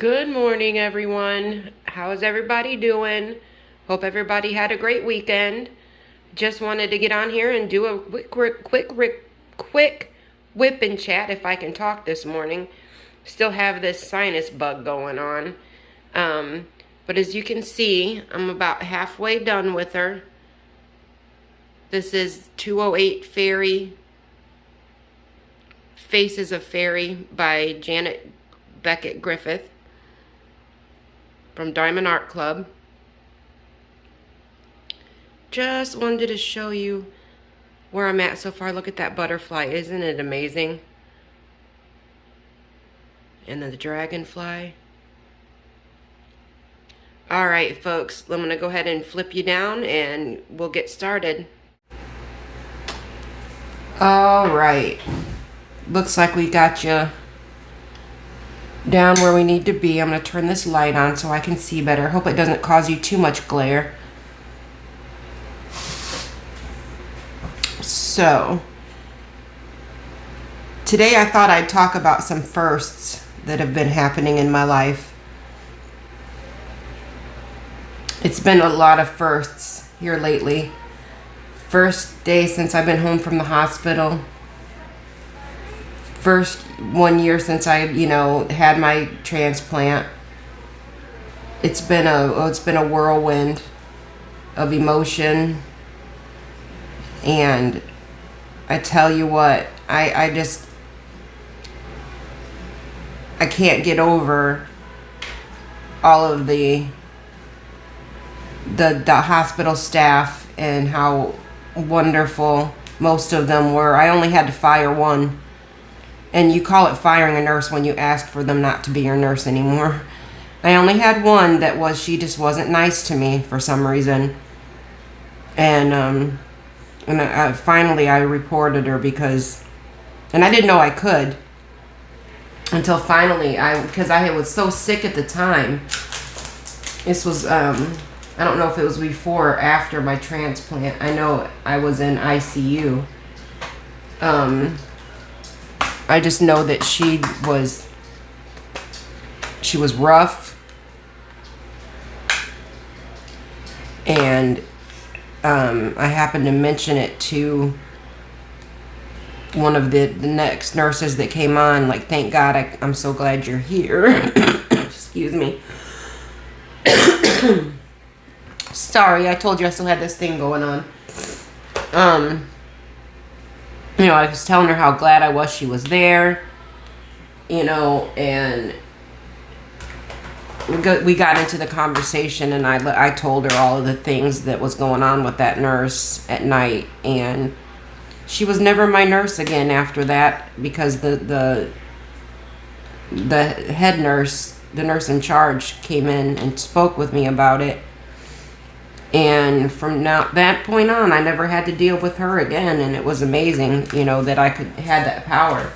Good morning, everyone. How's everybody doing? Hope everybody had a great weekend. Just wanted to get on here and do a quick whip and chat if I can talk this morning. Still have this sinus bug going on. But as you can see, I'm about halfway done with her. This is 208 Fairy, Faces of Fairy by Janet Beckett Griffith from Diamond Art Club. Just wanted to show you where I'm at so far. Look at that butterfly. Isn't it amazing? And then the dragonfly. Alright, folks. I'm going to go ahead and flip you down and we'll get started. Alright. Looks like we got you down where we need to be. I'm going to turn this light on so I can see better. Hope it doesn't cause you too much glare. So, today I thought I'd talk about some firsts that have been happening in my life. It's been a lot of firsts here lately. First day since I've been home from the hospital. First 1 year since I, had my transplant. It's been a whirlwind of emotion. And I tell you what, I can't get over all of the hospital staff and how wonderful most of them were. I only had to fire one. And you call it firing a nurse when you ask for them not to be your nurse anymore. I only had one that she just wasn't nice to me for some reason. And finally I reported her because I didn't know I could until finally because I was so sick at the time. This was I don't know if it was before or after my transplant. I know I was in ICU. I just know that she was rough, and I happened to mention it to one of the next nurses that came on, like, thank God, I'm so glad you're here. Excuse me. Sorry, I told you I still had this thing going on. I was telling her how glad I was she was there, and we got into the conversation, and I told her all of the things that was going on with that nurse at night, and she was never my nurse again after that because the head nurse, the nurse in charge, came in and spoke with me about it. And from that point on, I never had to deal with her again, and it was amazing, that I had that power.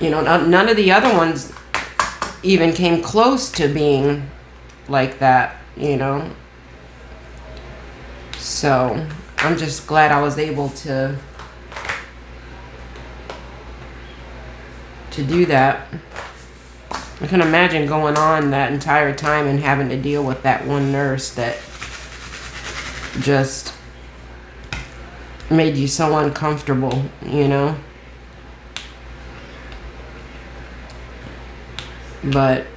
None of the other ones even came close to being like that, So, I'm just glad I was able to do that. I can imagine going on that entire time and having to deal with that one nurse that just made you so uncomfortable, But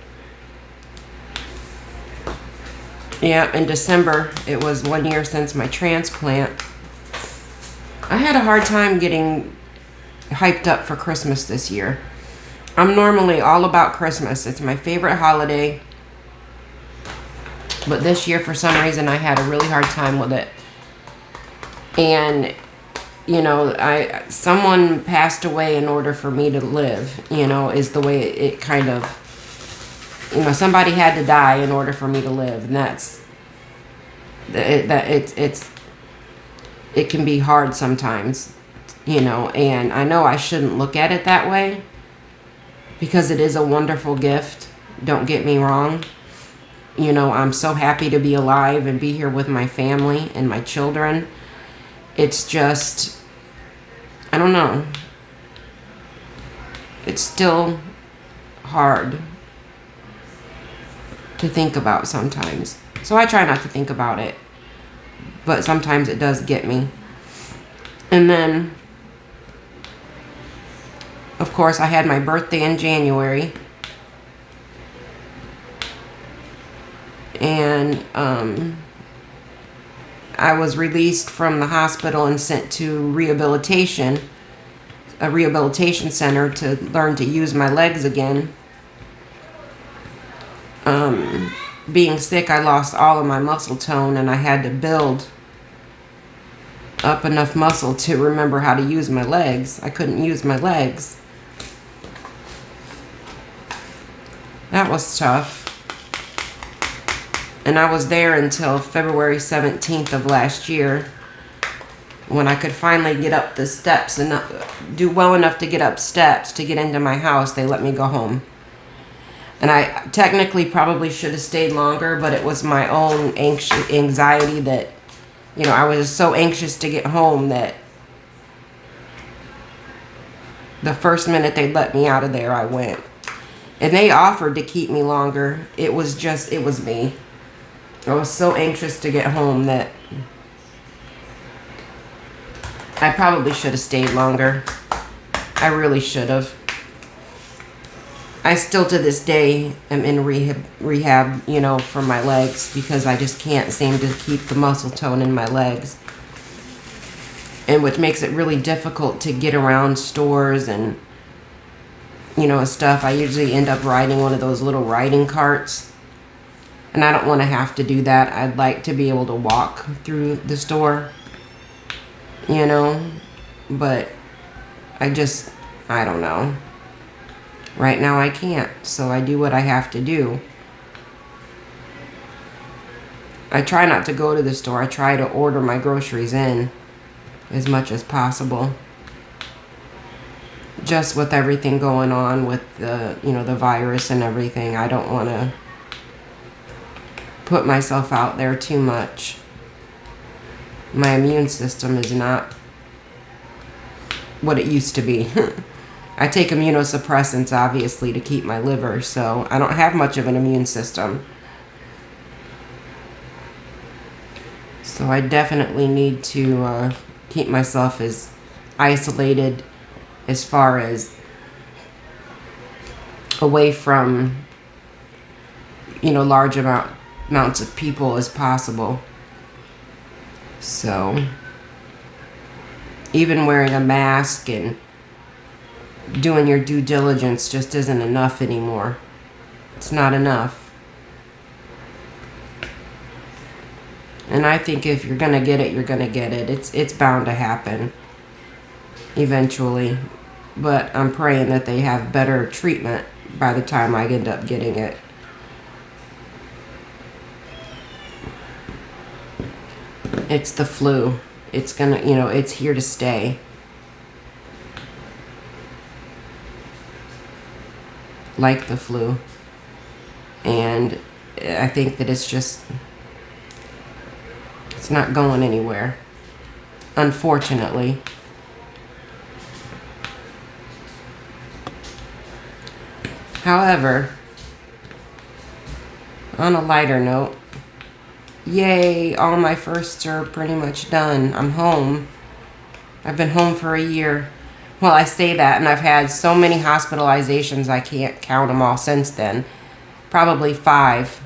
yeah, in December, it was 1 year since my transplant. I had a hard time getting hyped up for Christmas this year. I'm normally all about Christmas. It's my favorite holiday. But this year, for some reason, I had a really hard time with it. And, someone passed away in order for me to live, is the way it kind of, somebody had to die in order for me to live. And it can be hard sometimes, and I know I shouldn't look at it that way because it is a wonderful gift. Don't get me wrong. I'm so happy to be alive and be here with my family and my children. It's just, I don't know. It's still hard to think about sometimes. So I try not to think about it, but sometimes it does get me. And then, of course, I had my birthday in January. And I was released from the hospital and sent to a rehabilitation center to learn to use my legs again. Being sick, I lost all of my muscle tone, and I had to build up enough muscle to remember how to use my legs. I couldn't use my legs. That was tough. And I was there until February 17th of last year, when I could finally get up the steps and do well enough to get up steps to get into my house. They let me go home. And I technically probably should have stayed longer, but it was my own anxiety that, you know, I was so anxious to get home that the first minute they let me out of there, I went. And they offered to keep me longer. It was me. I was so anxious to get home that I probably should have stayed longer. I really should have. I still to this day am in rehab, you know, for my legs, because I just can't seem to keep the muscle tone in my legs. And which makes it really difficult to get around stores and, you know, stuff. I usually end up riding one of those little riding carts. And I don't want to have to do that. I'd like to be able to walk through the store, you know. But I don't know. Right now I can't, so I do what I have to do. I try not to go to the store. I try to order my groceries in as much as possible. Just with everything going on with the, you know, the virus and everything, I don't want to put myself out there too much. My immune system is not what it used to be. I take immunosuppressants, obviously, to keep my liver, so I don't have much of an immune system. So I definitely need to keep myself as isolated as far as away from, you know, large amounts of people as possible. So even wearing a mask and doing your due diligence just isn't enough anymore. It's not enough. And I think if you're gonna get it, you're gonna get it. It's bound to happen eventually. But I'm praying that they have better treatment by the time I end up getting it. It's the flu. It's gonna, you know, it's here to stay. Like the flu. And I think that it's not going anywhere, unfortunately. However, on a lighter note, yay, all my firsts are pretty much done. I'm home. I've been home for a year. Well, I say that, and I've had so many hospitalizations, I can't count them all since then. Probably 5.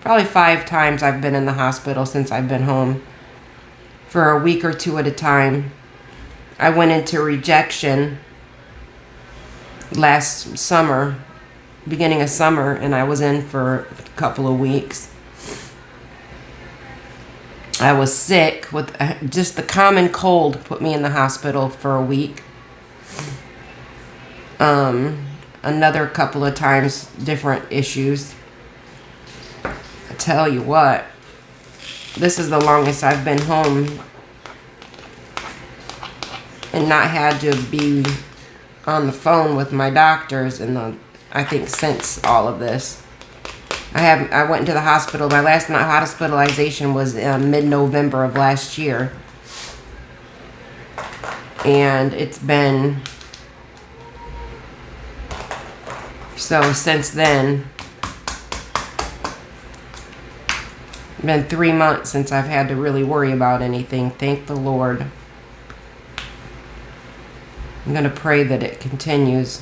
Probably 5 times I've been in the hospital since I've been home. For a week or 2 at a time. I went into rejection last summer, beginning of summer, and I was in for a couple of weeks. I was sick with just the common cold, put me in the hospital for a week. Another couple of times, different issues. I tell you what, this is the longest I've been home and not had to be on the phone with my doctors I think since all of this. I went into the hospital. My last hospitalization was mid-November of last year. And it's been... So since then, It's been 3 months since I've had to really worry about anything. Thank the Lord. I'm going to pray that it continues.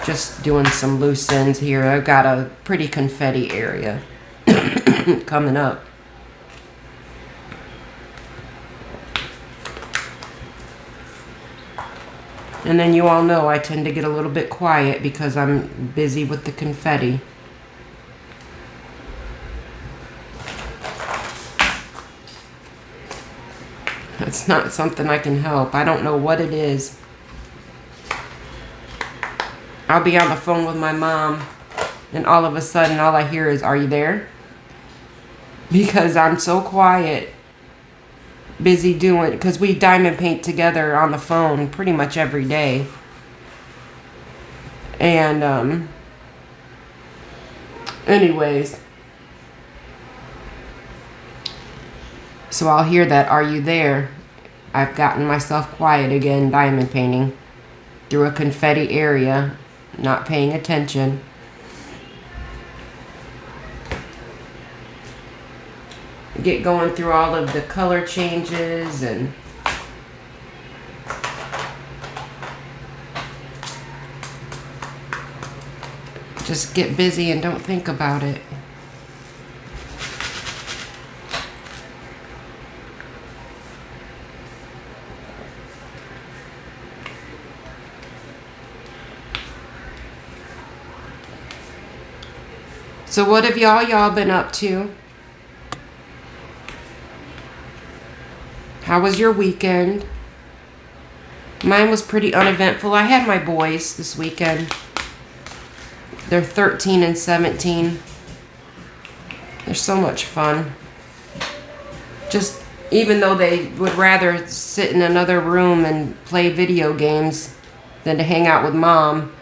Just doing some loose ends here. I've got a pretty confetti area coming up. And then you all know I tend to get a little bit quiet because I'm busy with the confetti. It's not something I can help. I don't know what it is. I'll be on the phone with my mom, and all of a sudden all I hear is, "Are you there?" Because I'm so quiet, busy doing, because we diamond paint together on the phone pretty much every day. And anyways, so I'll hear that, "Are you there?" I've gotten myself quiet again, diamond painting through a confetti area, not paying attention. Get going through all of the color changes and just get busy and don't think about it. So what have y'all been up to? How was your weekend? Mine was pretty uneventful. I had my boys this weekend. They're 13 and 17. They're so much fun. Just, even though they would rather sit in another room and play video games than to hang out with mom,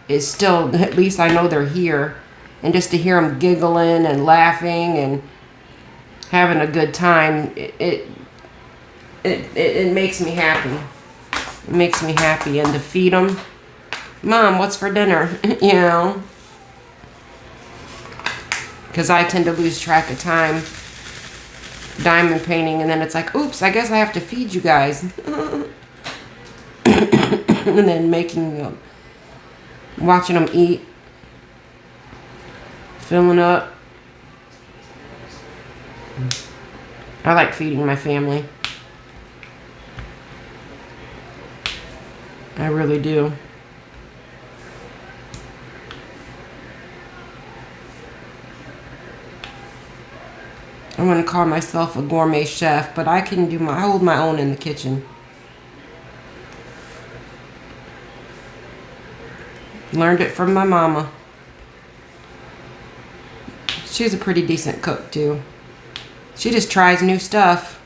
it's still, at least I know they're here. And just to hear them giggling and laughing and having a good time, it makes me happy. It makes me happy. And to feed them, "Mom, what's for dinner?" You know? Because I tend to lose track of time diamond painting, and then it's like, "Oops, I guess I have to feed you guys." And then watching them eat, filling up. I like feeding my family. I really do. I wouldn't call myself a gourmet chef, but I hold my own in the kitchen. Learned it from my mama. She's a pretty decent cook too. She just tries new stuff.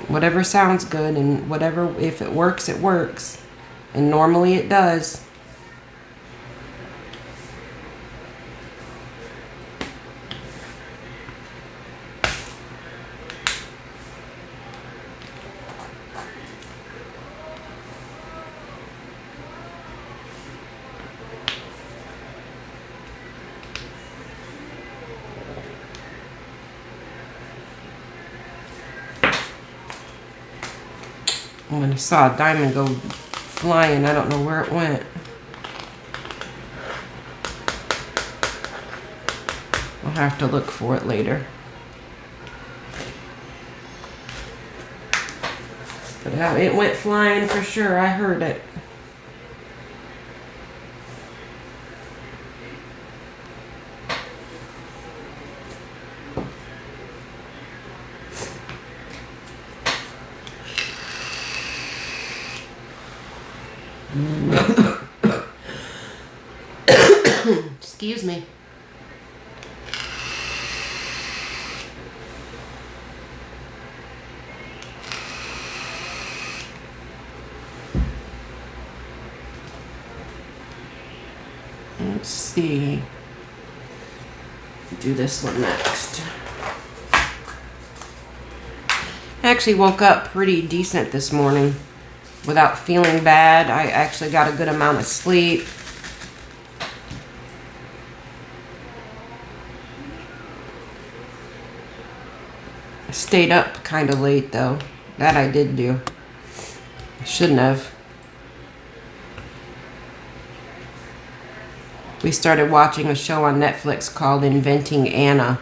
Whatever sounds good, and whatever, if it works, it works. And normally it does. When I saw a diamond go flying, I don't know where it went. I'll have to look for it later. But it went flying for sure. I heard it. Excuse me. Let's see. Do this one next. I actually woke up pretty decent this morning. without feeling bad. I actually got a good amount of sleep. I stayed up kind of late though. That I did do. I shouldn't have. We started watching a show on Netflix called Inventing Anna.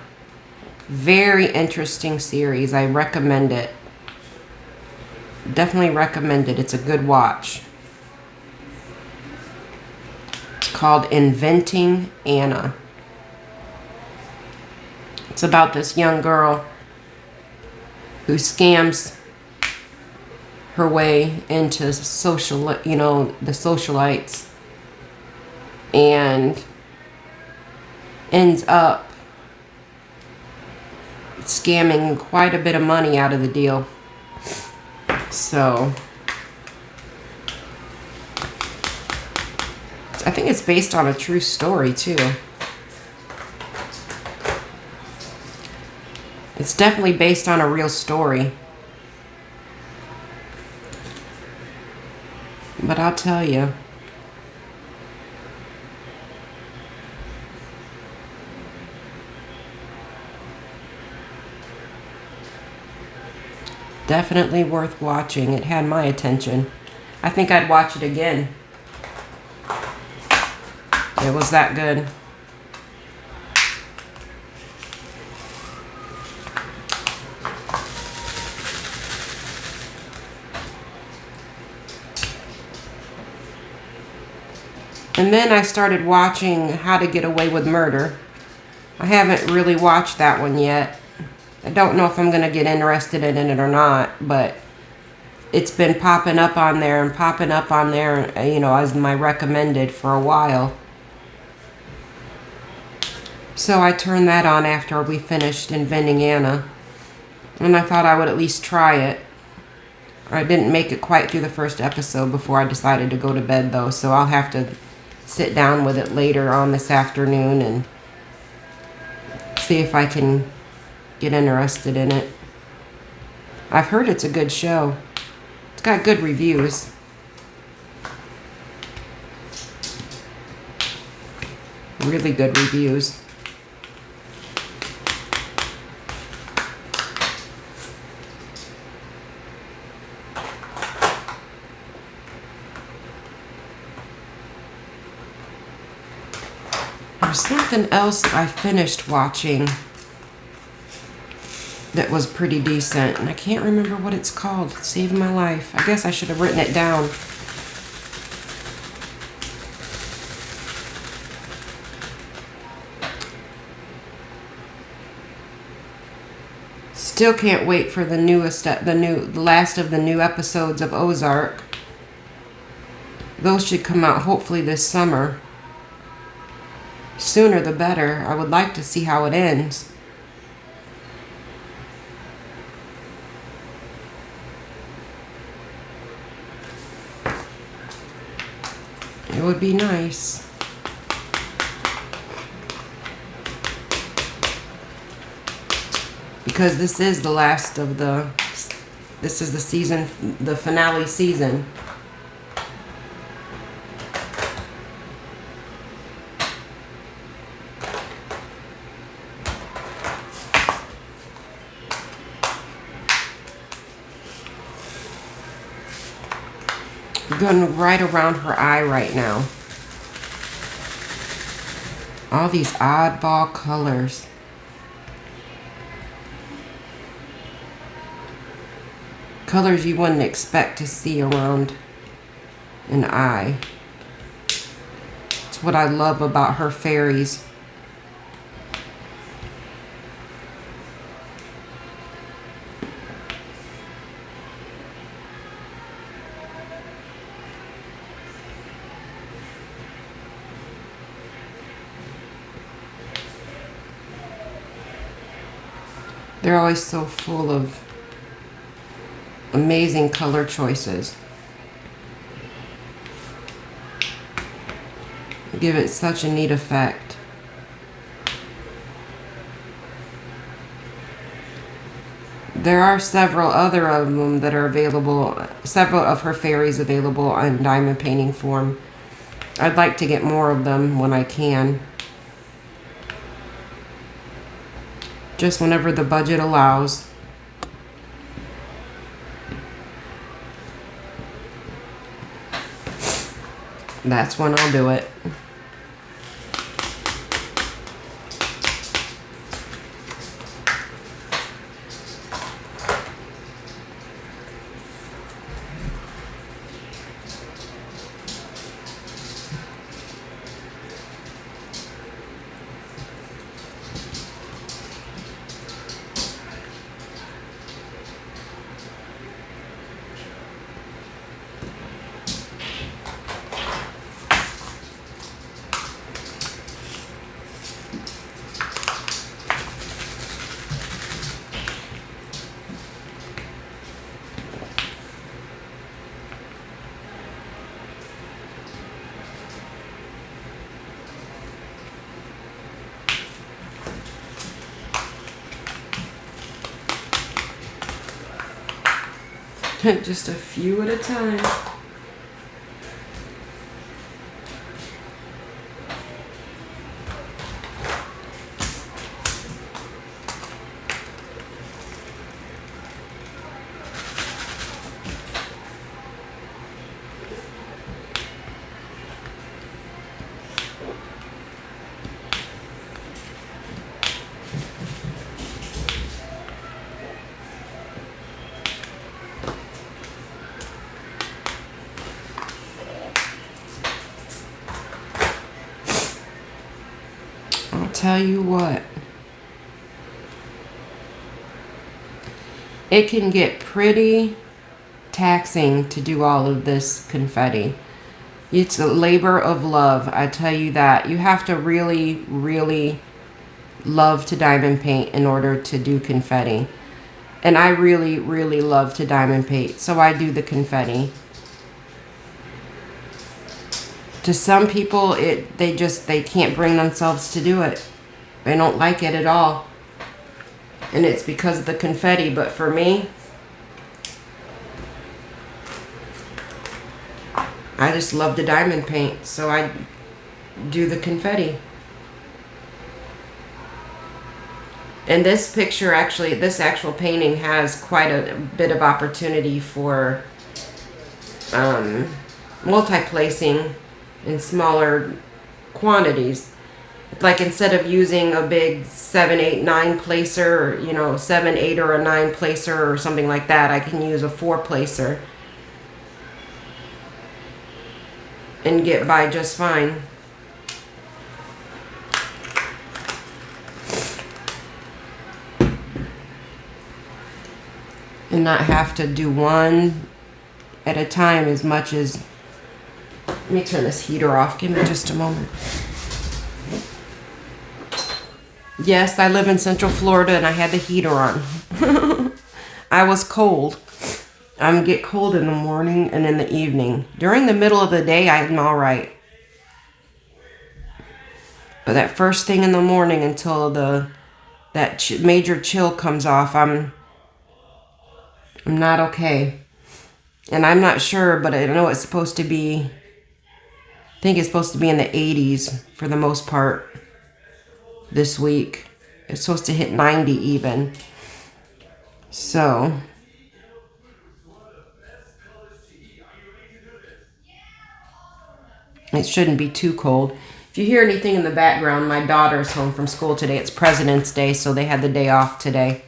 Very interesting series. I recommend it. Definitely recommend it. It's a good watch. It's called Inventing Anna. It's about this young girl who scams her way into the socialites, and ends up scamming quite a bit of money out of the deal. So I think it's based on a true story too. It's definitely based on a real story. But I'll tell you, definitely worth watching. It had my attention. I think I'd watch it again. It was that good. And then I started watching How to Get Away with Murder. I haven't really watched that one yet. I don't know if I'm going to get interested in it or not, but it's been popping up on there and popping up on there, you know, as my recommended for a while. So I turned that on after we finished Inventing Anna, and I thought I would at least try it. I didn't make it quite through the first episode before I decided to go to bed though, so I'll have to sit down with it later on this afternoon and see if I can get interested in it. I've heard it's a good show. It's got good reviews. Really good reviews. There's something else that I finished watching that was pretty decent, and I can't remember what it's called. It saved my life. I guess I should have written it down. Still can't wait for the last of the new episodes of Ozark. Those should come out hopefully this summer. Sooner the better. I would like to see how it ends. It would be nice. Because this is the last of this is the season, the finale season. Going right around her eye right now. All these oddball colors. Colors you wouldn't expect to see around an eye. It's what I love about her fairies. They're always so full of amazing color choices. Give it such a neat effect. There are several other of them that are available, several of her fairies available in diamond painting form. I'd like to get more of them when I can. Just whenever the budget allows. That's when I'll do it. Just a few at a time. Tell you what, it can get pretty taxing to do all of this confetti. It's a labor of love, I tell you that. You have to really, really love to diamond paint in order to do confetti. And I really, really love to diamond paint, so I do the confetti. To some people, they can't bring themselves to do it. They don't like it at all. And it's because of the confetti. But for me, I just love the diamond paint. So I do the confetti. And this picture actually, this actual painting has quite a bit of opportunity for multi-placing in smaller quantities. Like instead of using a big 7, 8, 9 placer, you know, 7, 8 or a 9 placer or something like that, I can use a 4 placer and get by just fine. And not have to do one at a time as much as... Let me turn this heater off. Give me just a moment. Yes, I live in Central Florida and I had the heater on. I was cold. I get cold in the morning and in the evening. During the middle of the day, I'm all right. But that first thing in the morning until that major chill comes off, I'm not okay. And I'm not sure, but I know it's supposed to be... I think it's supposed to be in the 80s for the most part this week. It's supposed to hit 90 even. So it shouldn't be too cold. If you hear anything in the background, my daughter's home from school today. It's President's Day, so they had the day off today.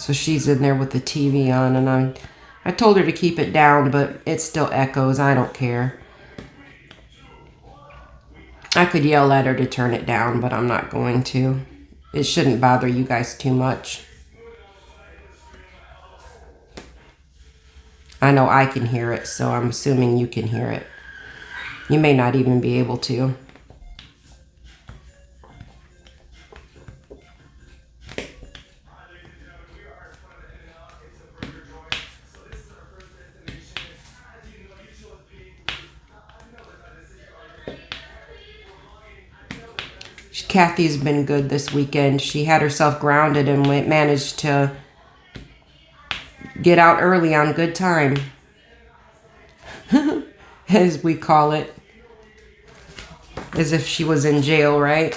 So she's in there with the TV on, and I told her to keep it down, but it still echoes. I don't care. I could yell at her to turn it down, but I'm not going to. It shouldn't bother you guys too much. I know I can hear it, so I'm assuming you can hear it. You may not even be able to. Kathy's been good this weekend. She had herself grounded and managed to get out early on good time, as we call it. As if she was in jail, right?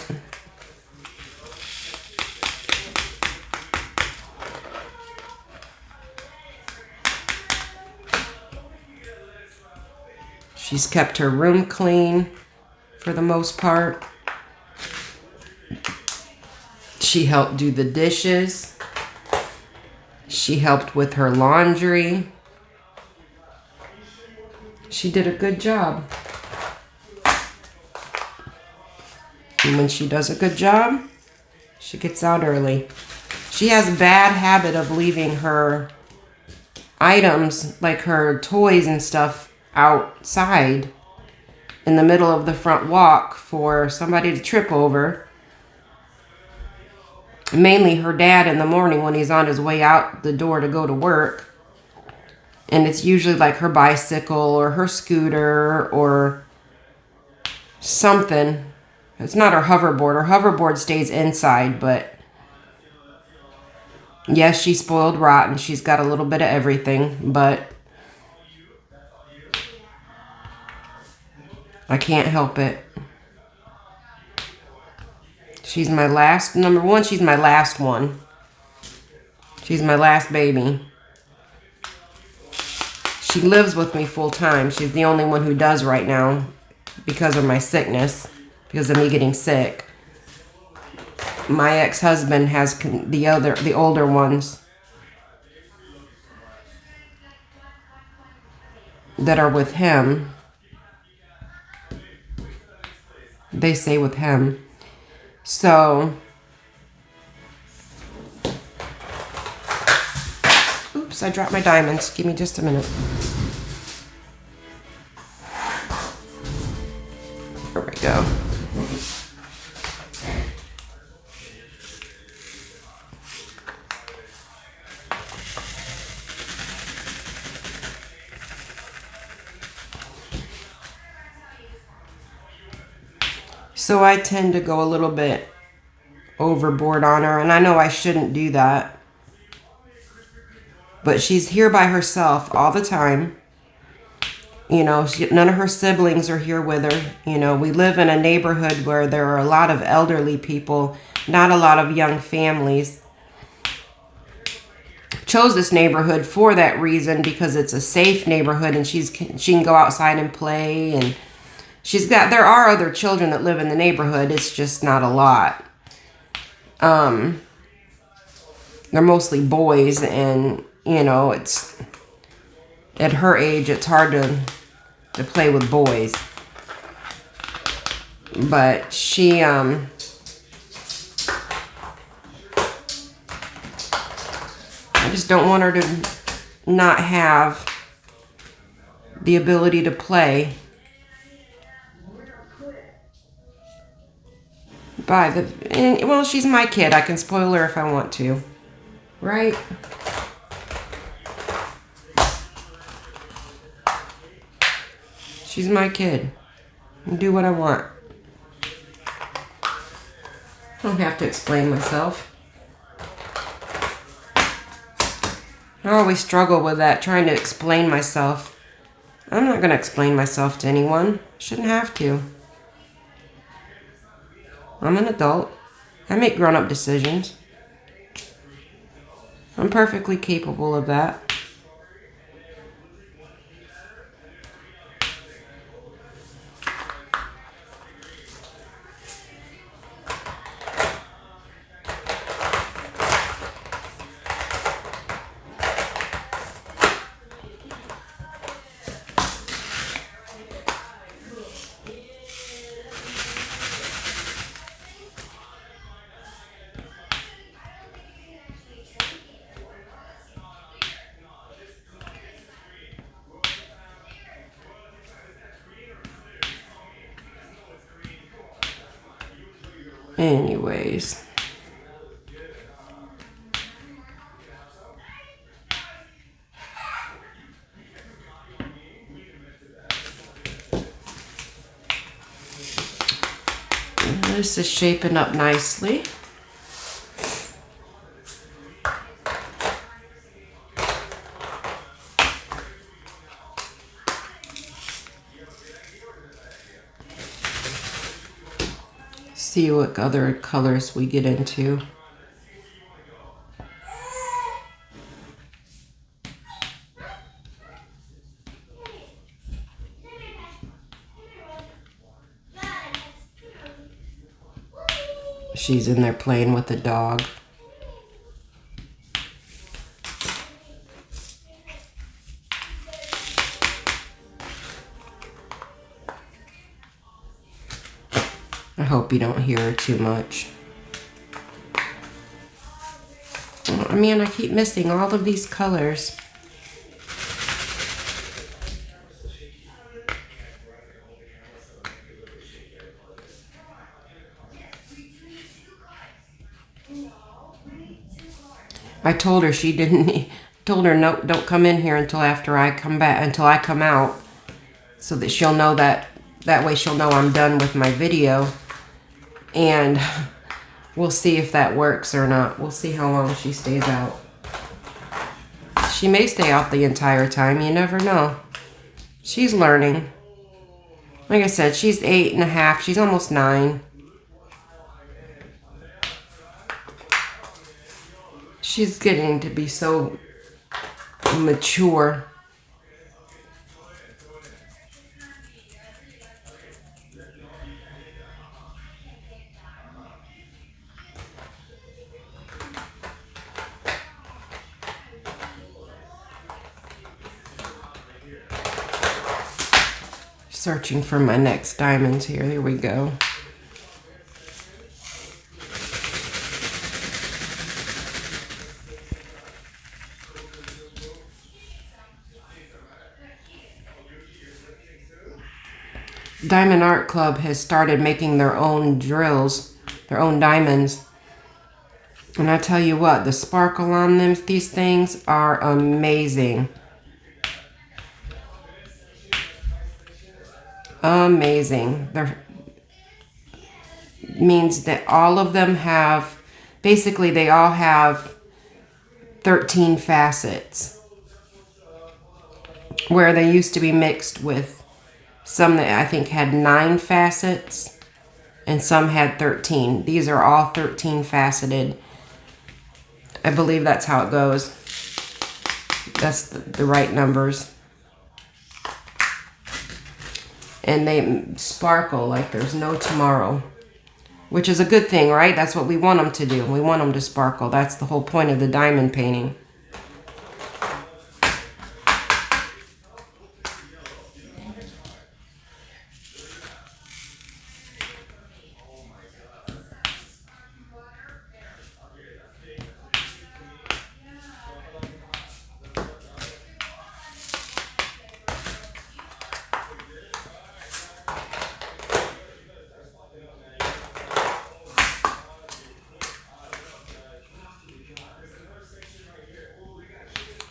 She's kept her room clean for the most part. She helped do the dishes. She helped with her laundry. She did a good job. And when she does a good job, she gets out early. She has a bad habit of leaving her items, like her toys and stuff, outside in the middle of the front walk for somebody to trip over. Mainly her dad in the morning when he's on his way out the door to go to work. And it's usually like her bicycle or her scooter or something. It's not her hoverboard. Her hoverboard stays inside, but yes, she's spoiled rotten. She's got a little bit of everything, but I can't help it. She's my last, number one, she's my last one. She's my last baby. She lives with me full time. She's the only one who does right now because of my sickness, because of me getting sick. My ex-husband has the older ones that are with him. They stay with him. So, oops, I dropped my diamonds. Give me just a minute. There we go. So I tend to go a little bit overboard on her, and I know I shouldn't do that. But she's here by herself all the time. You know, none of her siblings are here with her. You know, we live in a neighborhood where there are a lot of elderly people, not a lot of young families. Chose this neighborhood for that reason, because it's a safe neighborhood and she can go outside and play, and there are other children that live in the neighborhood. It's just not a lot. They're mostly boys, and you know, it's at her age, it's hard to play with boys. But she I just don't want her to not have the ability to play. Well, she's my kid. I can spoil her if I want to. Right? She's my kid. I can do what I want. I don't have to explain myself. I always struggle with that, trying to explain myself. I'm not going to explain myself to anyone. Shouldn't have to. I'm an adult. I make grown-up decisions. I'm perfectly capable of that. Anyways. This is shaping up nicely. See what other colors we get into. She's in there playing with the dog. I hope you don't hear her too much. Oh, man, I keep missing all of these colors. I told her she didn't. Told her no, don't come in here until after I come back, until I come out, so that she'll know that. That way she'll know I'm done with my video, and we'll see if that works or not. We'll see how long she stays out. She may stay out the entire time. You never know. She's learning. Like I said, she's 8.5. She's almost 9. She's getting to be so mature. Searching for my next diamonds here. Here we go. Diamond Art Club has started making their own drills, their own diamonds. And I tell you what, the sparkle on them, these things are amazing. Amazing. They're means that all of them have, basically they all have 13 facets. Where they used to be mixed with some that I think had 9 facets and some had 13. These are all 13 faceted. I believe that's how it goes. That's the right numbers. And they sparkle like there's no tomorrow. Which is a good thing, right? That's what we want them to do. We want them to sparkle. That's the whole point of the diamond painting.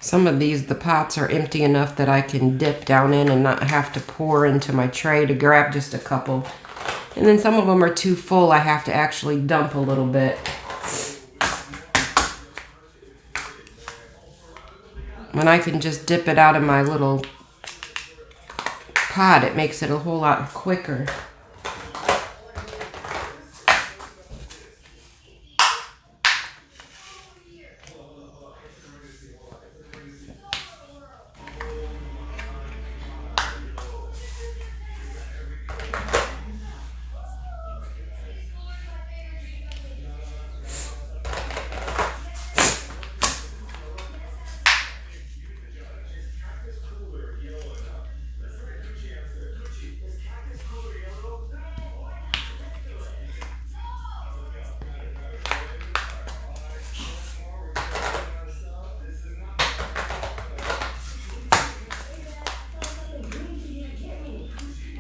Some of these, the pots are empty enough that I can dip down in and not have to pour into my tray to grab just a couple. And then some of them are too full. I have to actually dump a little bit. When I can just dip it out of my little pot, it makes it a whole lot quicker.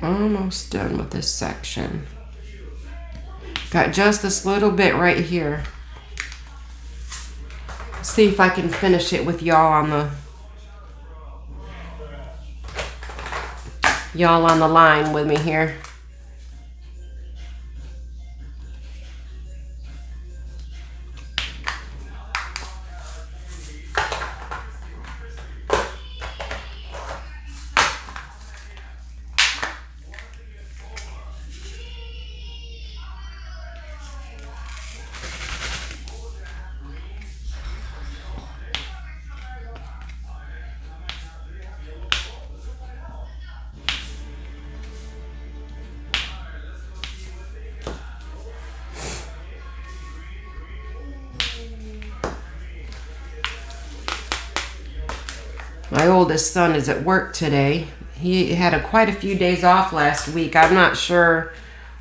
Almost done with this section. Got just this little bit right here. See if I can finish it with y'all on the line with me here. My oldest son is at work today. He had quite a few days off last week. I'm not sure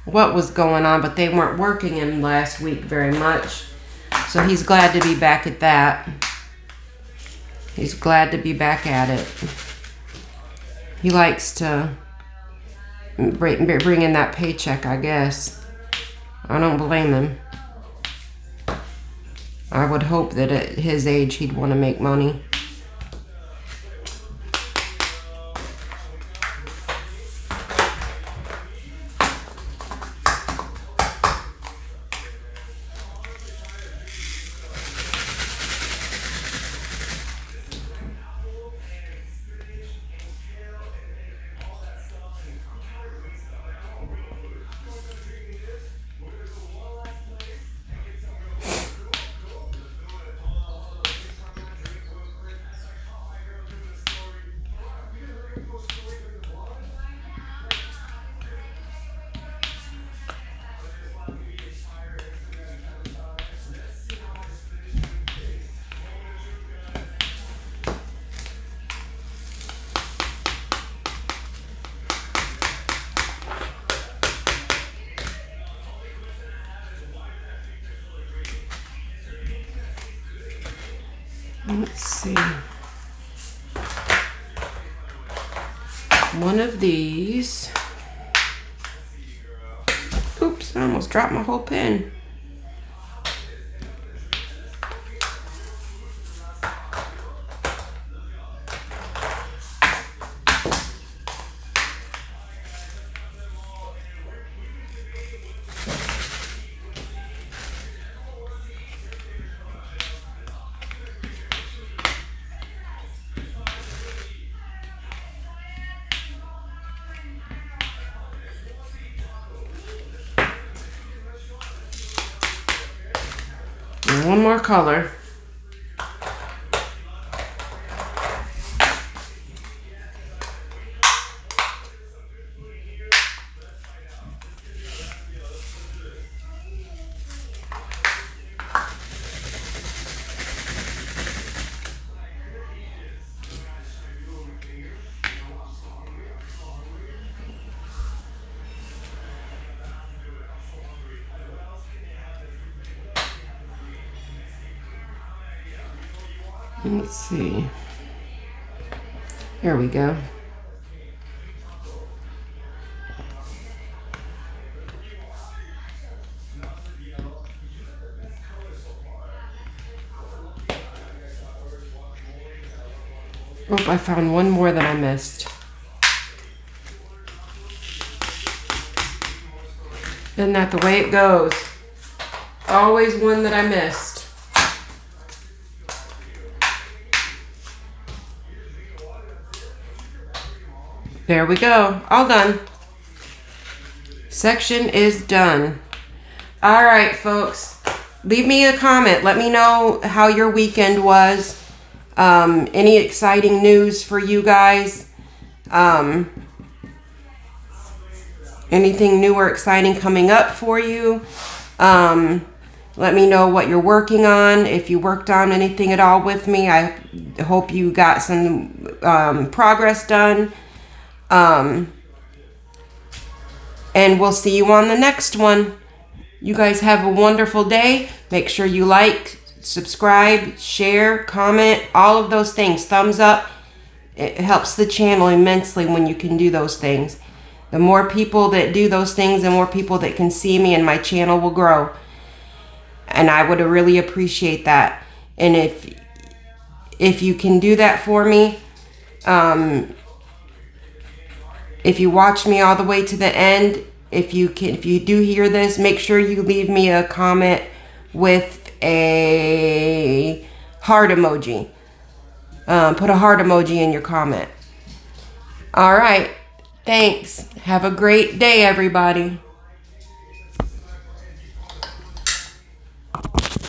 what was going on, but they weren't working him last week very much. So he's glad to be back at that. He's glad to be back at it. He likes to bring in that paycheck, I guess. I don't blame him. I would hope that at his age he'd want to make money. Let's see. One of these. Oops, I almost dropped my whole pen. And one more color. Let's see. Here we go. Oh, I found one more that I missed. Isn't that the way it goes? Always one that I missed. There we go. All done. Section is done. All right, folks. Leave me a comment. Let me know how your weekend was. Any exciting news for you guys? Anything new or exciting coming up for you? Let me know what you're working on. If you worked on anything at all with me, I hope you got some progress done. And we'll see you on the next one. You guys have a wonderful day. Make sure you like, subscribe, share, comment, all of those things. Thumbs up. It helps the channel immensely when you can do those things. The more people that do those things, the more people that can see me, and my channel will grow. And I would really appreciate that. And if you can do that for me, if you watch me all the way to the end, if you do hear this, make sure you leave me a comment with a heart emoji. Put a heart emoji in your comment. All right. Thanks. Have a great day, everybody.